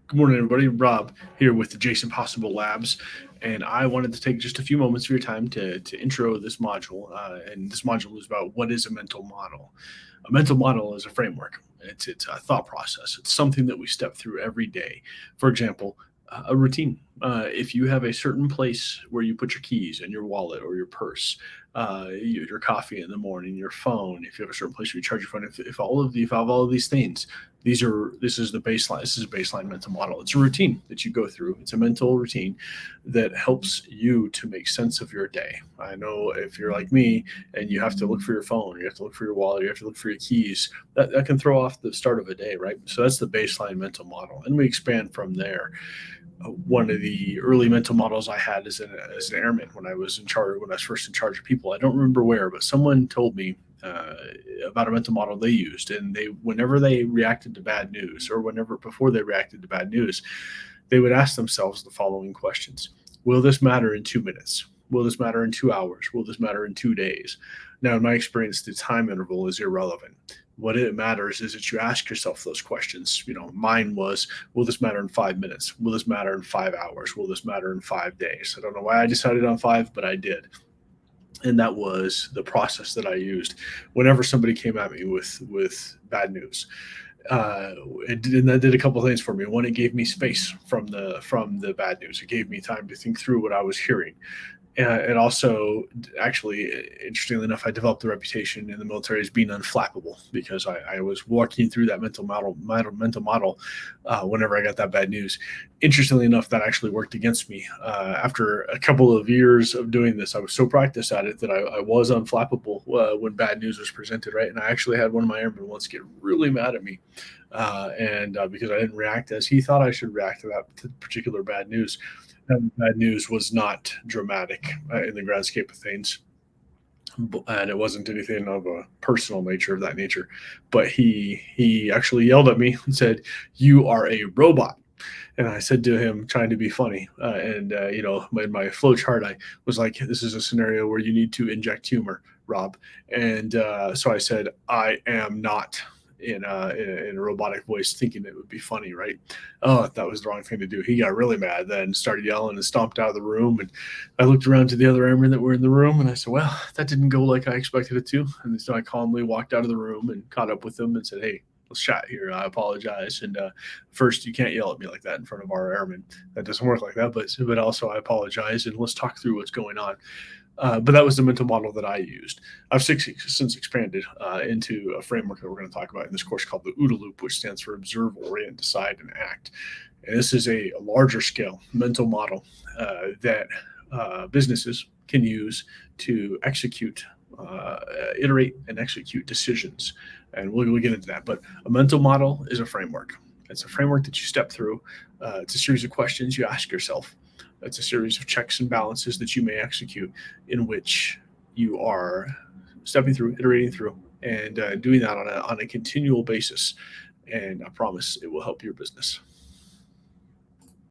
Good morning, everybody. Rob here with the Jason Possible Labs, and I wanted to take just a few moments of your time to intro this module. And this module is about what is a mental model. A mental model is a framework. It's a thought process. It's something that we step through every day. For example, a routine. If you have a certain place where you put your keys and your wallet or your purse, your coffee in the morning, your phone. If you have a certain place where you charge your phone, if all of the if all of these things this is the baseline. This is a baseline mental model. It's a routine that you go through. It's a mental routine that helps you to make sense of your day. I know if you're like me and you have to look for your phone, you have to look for your wallet, you have to look for your keys, that can throw off the start of a day, right? So that's the baseline mental model. And we expand from there. One of the early mental models I had as an airman when I was first in charge of people. I don't remember where, but someone told me uh, about a mental model they used, and they whenever they reacted to bad news, or whenever before they reacted to bad news, they would ask themselves the following questions: Will this matter in 2 minutes? Will this matter in 2 hours? Will this matter in 2 days? Now, in my experience, the time interval is irrelevant. What it matters is that you ask yourself those questions. Mine was, will this matter in 5 minutes? Will this matter in 5 hours? Will this matter in 5 days? I don't know why I decided on five, but I did. And that was the process that I used whenever somebody came at me with bad news. uh, and that did a couple of things for me. One, it gave me space from the bad news. It gave me time to think through what I was hearing. And also, actually, interestingly enough, I developed a reputation in the military as being unflappable because I was walking through that mental model whenever I got that bad news. Interestingly enough, that actually worked against me. After a couple of years of doing this, I was so practiced at it that I was unflappable when bad news was presented, right? And I actually had one of my airmen once get really mad at me, and because I didn't react as he thought I should react to that particular bad news. And bad news was not dramatic in the grand scope of things, and it wasn't anything of a personal nature of that nature. But he actually yelled at me and said, "You are a robot." And I said to him, trying to be funny, and in my flow chart, I was like, "This is a scenario where you need to inject humor, Rob." And so I said, "I am not." In a robotic voice, thinking it would be funny, right? Oh, that was the wrong thing to do. He got really mad, then started yelling and stomped out of the room. And I looked around to the other airmen that were in the room, and I said, "Well, that didn't go like I expected it to." And so I calmly walked out of the room and caught up with them and said, "Hey, let's chat here. I apologize. And first, you can't yell at me like that in front of our airmen. That doesn't work like that. But also, I apologize, and let's talk through what's going on." But that was the mental model that I used. I've since expanded into a framework that we're going to talk about in this course called the OODA loop, which stands for Observe, Orient, Decide, and Act. And this is a larger scale mental model that businesses can use to iterate, and execute decisions. And we'll get into that. But a mental model is a framework. It's a framework that you step through. It's a series of questions you ask yourself. It's a series of checks and balances that you may execute in which you are stepping through, iterating through, and doing that on a continual basis. And I promise it will help your business.